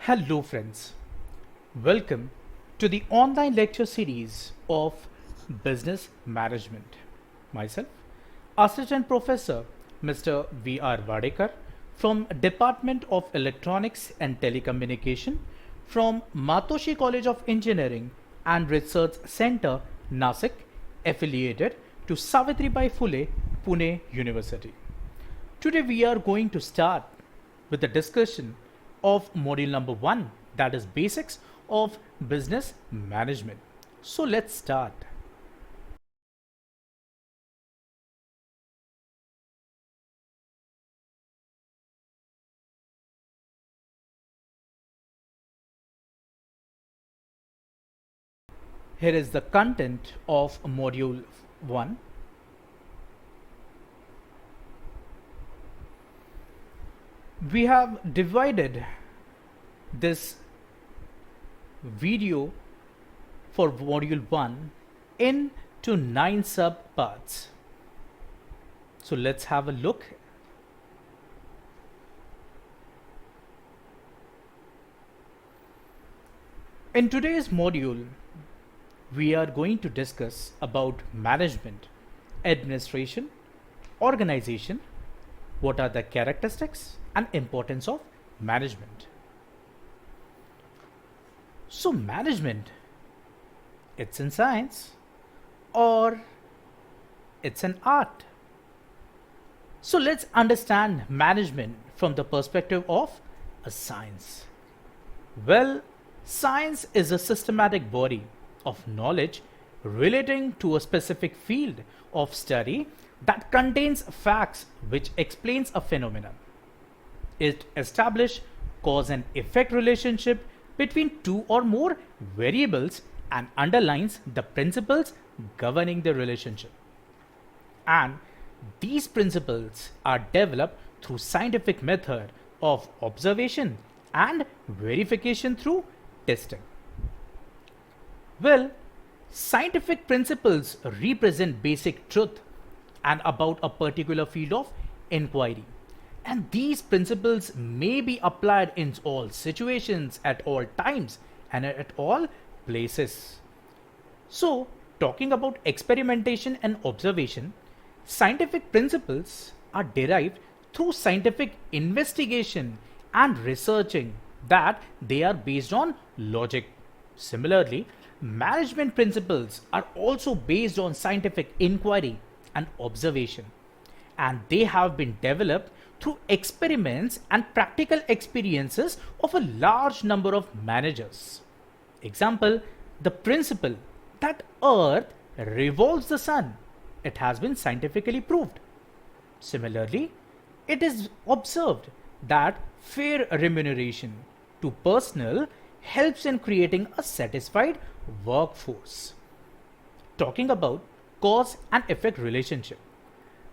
Hello friends, welcome to the online lecture series of Business Management. Myself, Assistant Professor Mr. V.R. Vadekar from Department of Electronics and Telecommunication from Matoshi College of Engineering and Research Center, Nasik, affiliated to Savitribai Phule, Pune University. Today we are going to start with the discussion of module number 1, that is basics of business management. So let's start. Here is the content of module 1. We have divided this video for module 1 into 9 sub parts. So let's have a look. In today's module, we are going to discuss about management, administration, organization, what are the characteristics and importance of management. So management, it's in science or it's an art. So let's understand management from the perspective of a science. Well, science is a systematic body of knowledge relating to a specific field of study that contains facts which explains a phenomenon. It establishes cause and effect relationship between two or more variables and underlines the principles governing the relationship. And these principles are developed through scientific method of observation and verification through testing. Well, scientific principles represent basic truth and about a particular field of inquiry. And these principles may be applied in all situations, at all times, and at all places. So, talking about experimentation and observation, scientific principles are derived through scientific investigation and researching that they are based on logic. Similarly, management principles are also based on scientific inquiry and observation, and they have been developed through experiments and practical experiences of a large number of managers. Example, the principle that Earth revolves the sun. It has been scientifically proved. Similarly, it is observed that fair remuneration to personnel helps in creating a satisfied workforce. Talking about cause and effect relationship.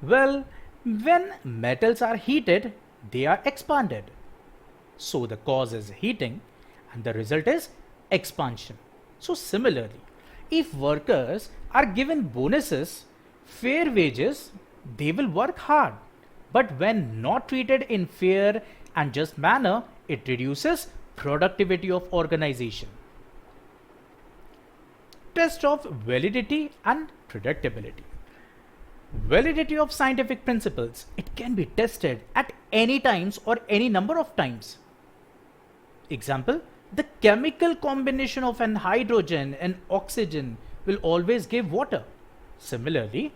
Well, when metals are heated, they are expanded. So the cause is heating and the result is expansion. So similarly, if workers are given bonuses, fair wages, they will work hard. But when not treated in fair and just manner, it reduces productivity of organization. Test of validity and predictability. Validity of scientific principles, it can be tested at any times or any number of times. Example, the chemical combination of an hydrogen and oxygen will always give water. Similarly,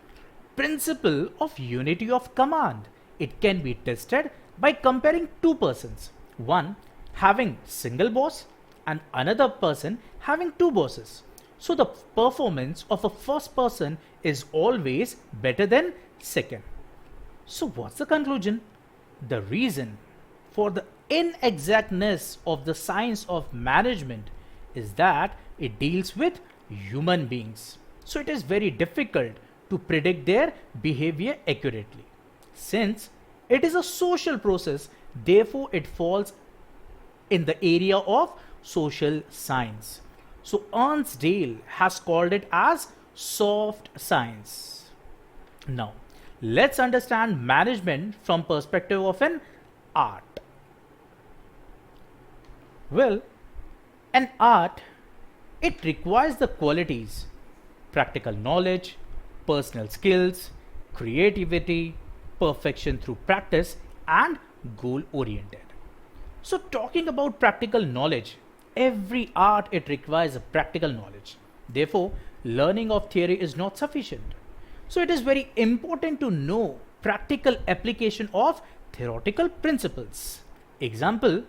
principle of unity of command, it can be tested by comparing two persons, one having single boss and another person having two bosses. So the performance of a first person is always better than second. So what's the conclusion? The reason for the inexactness of the science of management is that it deals with human beings. So it is very difficult to predict their behavior accurately. Since it is a social process, therefore it falls in the area of social science. So Ernst Dale has called it as soft science. Now, let's understand management from perspective of an art. Well, an art, it requires the qualities practical knowledge, personal skills, creativity, perfection through practice, and goal oriented. So, talking about practical knowledge, every art it requires a practical knowledge. Therefore, learning of theory is not sufficient. So, it is very important to know practical application of theoretical principles. Example,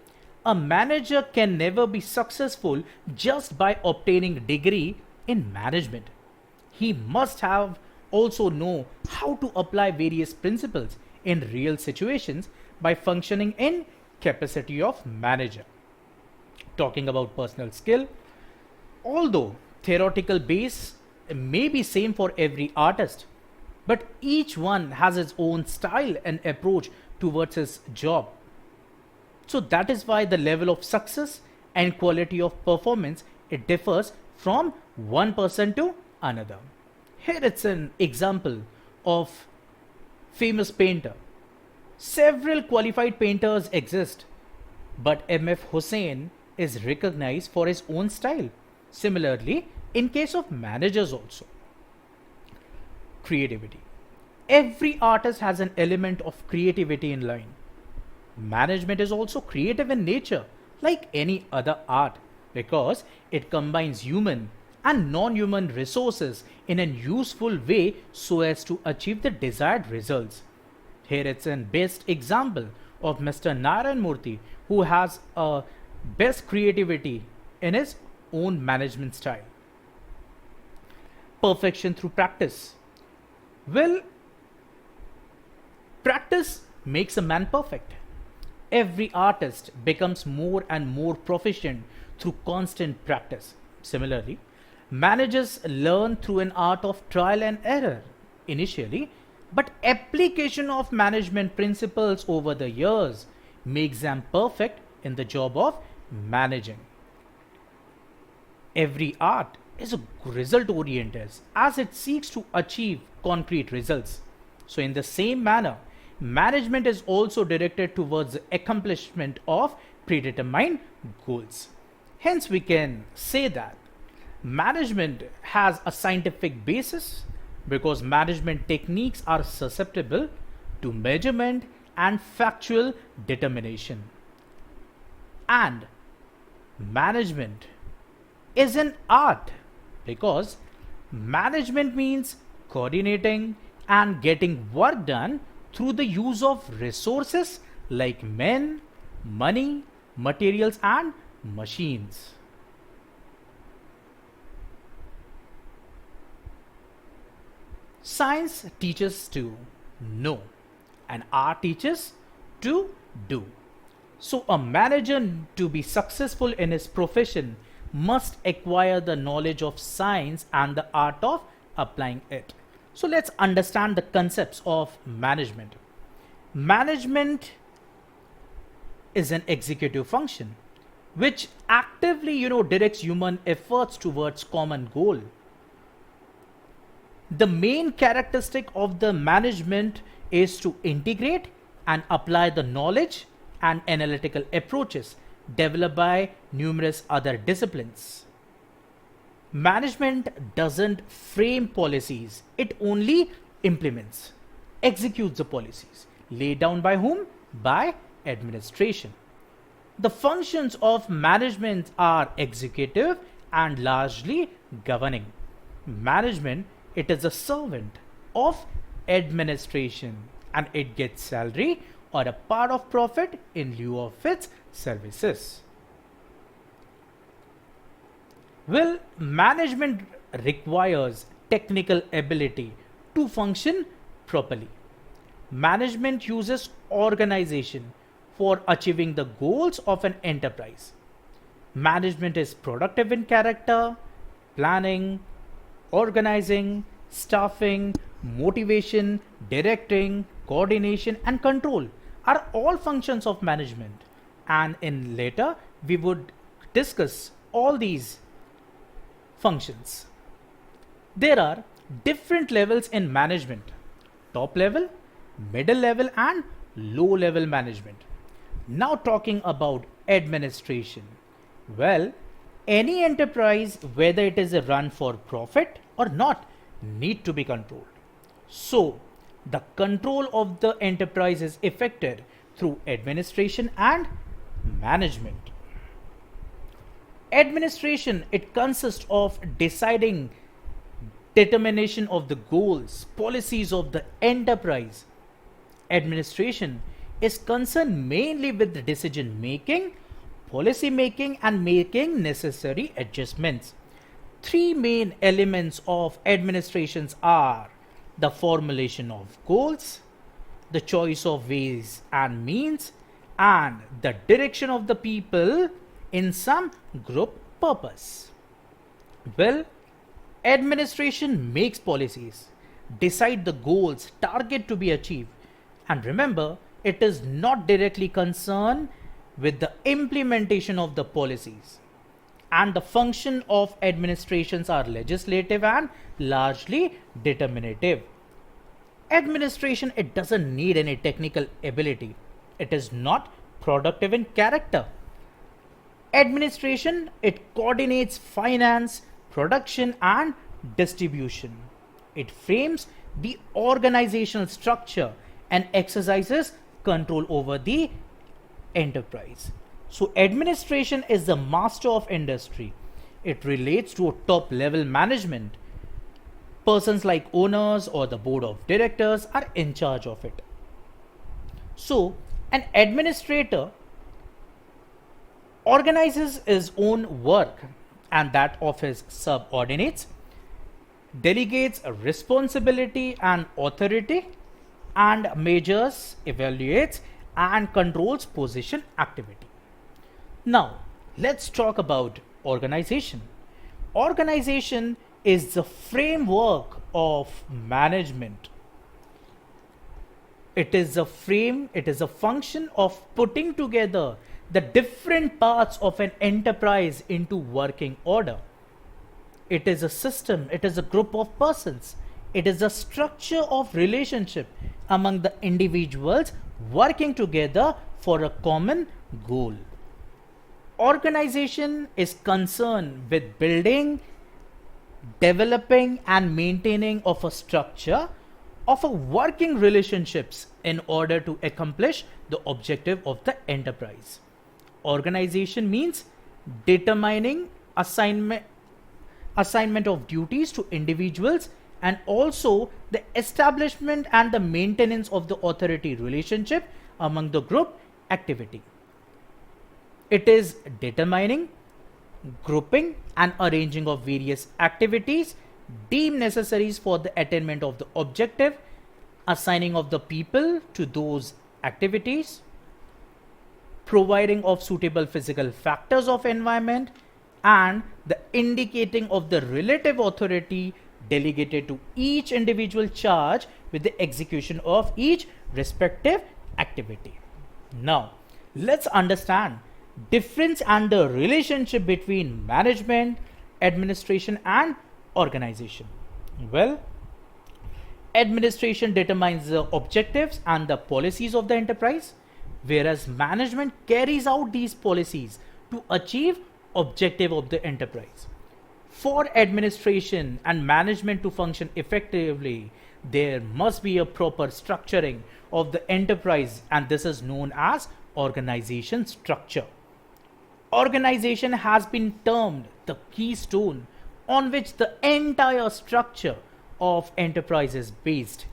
a manager can never be successful just by obtaining degree in management. He must have also know how to apply various principles in real situations by functioning in capacity of manager. Talking about personal skill, although theoretical base may be same for every artist, but each one has his own style and approach towards his job. So that is why the level of success and quality of performance it differs from one person to another. Here it's an example of famous painter. Several qualified painters exist, but M.F. Hussain is recognized for his own style. Similarly, in case of managers also. Creativity. Every artist has an element of creativity in line. Management is also creative in nature, like any other art, because it combines human and non-human resources in a useful way so as to achieve the desired results. Here it's a best example of Mr. Narayan Murthy, who has a best creativity in his own management style. Perfection through practice. Well, practice makes a man perfect. Every artist becomes more and more proficient through constant practice. Similarly, managers learn through an art of trial and error initially, but application of management principles over the years makes them perfect in the job of managing. Every art is a result oriented as it seeks to achieve concrete results. So, in the same manner, management is also directed towards the accomplishment of predetermined goals. Hence, we can say that management has a scientific basis because management techniques are susceptible to measurement and factual determination. And management is an art because management means coordinating and getting work done through the use of resources like men, money, materials, and machines. Science teaches to know, and art teaches to do. So, a manager to be successful in his profession must acquire the knowledge of science and the art of applying it. So, let's understand the concepts of management. Management is an executive function which actively directs human efforts towards common goal. The main characteristic of the management is to integrate and apply the knowledge and analytical approaches developed by numerous other disciplines. Management doesn't frame policies, it only implements, executes the policies. Laid down by whom? By administration. The functions of management are executive and largely governing. Management, it is a servant of administration and it gets salary or a part of profit in lieu of its services. Well, management requires technical ability to function properly. Management uses organization for achieving the goals of an enterprise. Management is productive in character, planning, organizing, staffing, motivation, directing, coordination, and control are all functions of management. And in later, we would discuss all these functions. There are different levels in management: top level, middle level, and low level management. Now, talking about administration. Well, any enterprise, whether it is a run for profit or not, need to be controlled. So, the control of the enterprise is effected through administration and management. Administration, it consists of deciding determination of the goals, policies of the enterprise. Administration is concerned mainly with the decision making, policy making, and making necessary adjustments. Three main elements of administrations are the formulation of goals, the choice of ways and means, and the direction of the people in some group purpose. Well, administration makes policies, decide the goals, target to be achieved, and remember, it is not directly concerned with the implementation of the policies. And the function of administrations are legislative and largely determinative. Administration, it doesn't need any technical ability. It is not productive in character. Administration, it coordinates finance, production, and distribution. It frames the organizational structure and exercises control over the enterprise. So, administration is the master of industry. It relates to a top level management. Persons like owners or the board of directors are in charge of it. So, an administrator organizes his own work and that of his subordinates, delegates a responsibility and authority, and measures, evaluates, and controls position activity. Now, let's talk about organization. Organization is the framework of management. It is a function of putting together the different parts of an enterprise into working order. It is a system, it is a group of persons, it is a structure of relationship among the individuals working together for a common goal. Organization is concerned with building, developing, and maintaining of a structure of a working relationships in order to accomplish the objective of the enterprise. Organization means determining assignment of duties to individuals and also the establishment and the maintenance of the authority relationship among the group activity. It is determining, grouping, and arranging of various activities deemed necessaries for the attainment of the objective, assigning of the people to those activities, providing of suitable physical factors of environment, and the indicating of the relative authority delegated to each individual charged with the execution of each respective activity. Now, let's understand difference and the relationship between management, administration, and organization. Well, administration determines the objectives and the policies of the enterprise, whereas management carries out these policies to achieve objective of the enterprise. For administration and management to function effectively, there must be a proper structuring of the enterprise, and this is known as organization structure. Organization has been termed the keystone on which the entire structure of enterprise is based.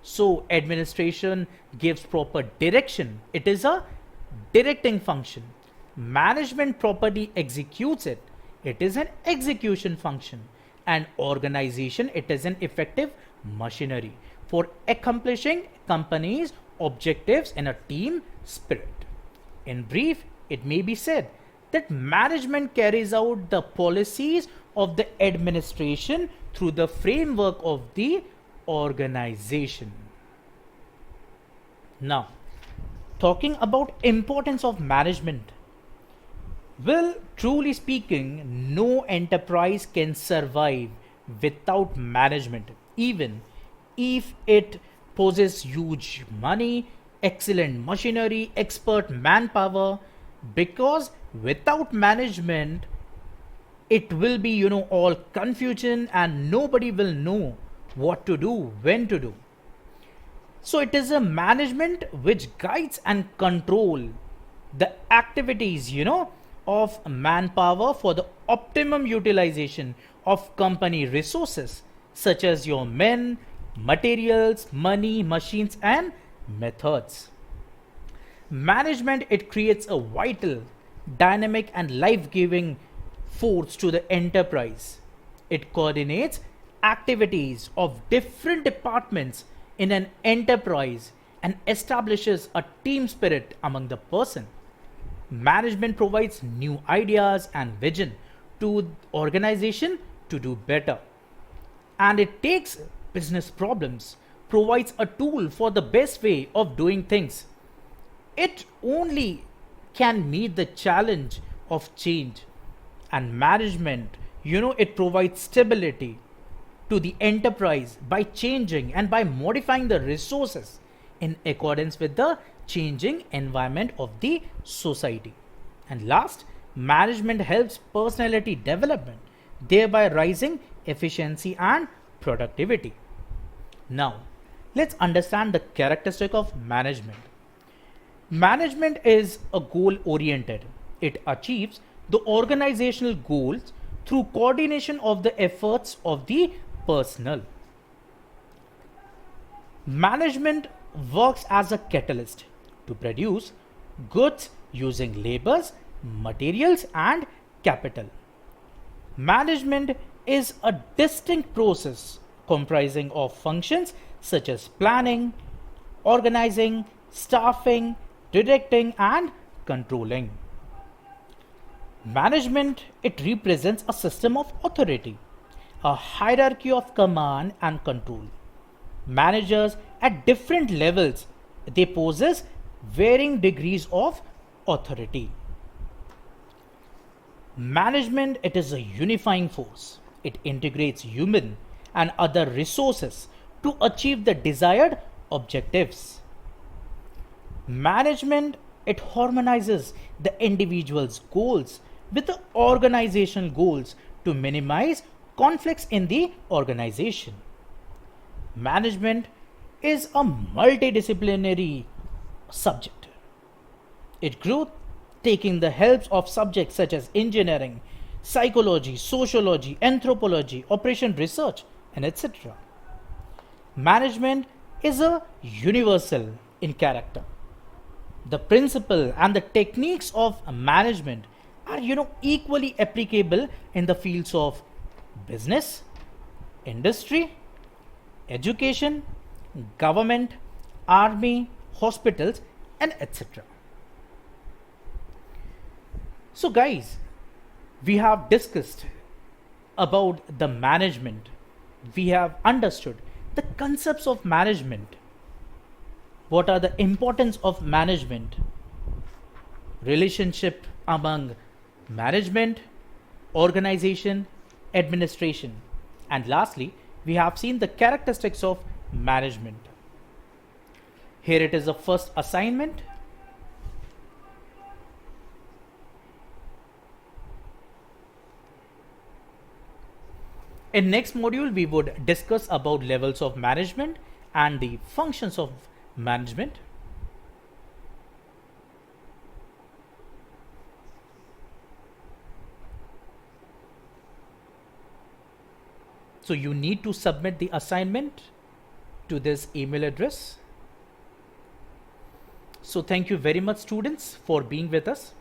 So, administration gives proper direction. It is a directing function. Management properly executes it. It is an execution function. And organization, it is an effective machinery for accomplishing company's objectives in a team spirit. In brief, it may be said that management carries out the policies of the administration through the framework of the organization. Now, talking about importance of management. Well, truly speaking, no enterprise can survive without management, even if it possesses huge money, excellent machinery, expert manpower. Because without management, it will be, all confusion and nobody will know what to do, when to do. So it is a management which guides and control the activities, of manpower for the optimum utilization of company resources such as your men, materials, money, machines and methods. Management, it creates a vital, dynamic and life-giving force to the enterprise. It coordinates activities of different departments in an enterprise and establishes a team spirit among the person. Management provides new ideas and vision to organization to do better. And it takes business problems, provides a tool for the best way of doing things. It only can meet the challenge of change. And management, it provides stability to the enterprise by changing and by modifying the resources in accordance with the changing environment of the society. And last, management helps personality development, thereby rising efficiency and productivity. Now, let's understand the characteristic of management. Management is a goal oriented. It achieves the organizational goals through coordination of the efforts of the personnel. Management works as a catalyst to produce goods using labors, materials and capital. Management is a distinct process comprising of functions such as planning, organizing, staffing, directing and controlling. Management, it represents a system of authority, a hierarchy of command and control. Managers at different levels, they possess varying degrees of authority. Management, it is a unifying force. It integrates human and other resources to achieve the desired objectives. Management, it harmonizes the individual's goals with the organizational goals to minimize conflicts in the organization. Management is a multidisciplinary subject. It grew taking the helps of subjects such as engineering, psychology, sociology, anthropology, operation research, and etc. Management is a universal in character. The principle and the techniques of management are equally applicable in the fields of business, industry, education, government, army, hospitals and etc. So guys, we have discussed about the management. We have understood the concepts of management. What are the importance of management? Relationship among management, organization, administration. And lastly, we have seen the characteristics of management. Here it is the first assignment. In next module, we would discuss about levels of management and the functions of management. So you need to submit the assignment to this email address. So thank you very much students for being with us.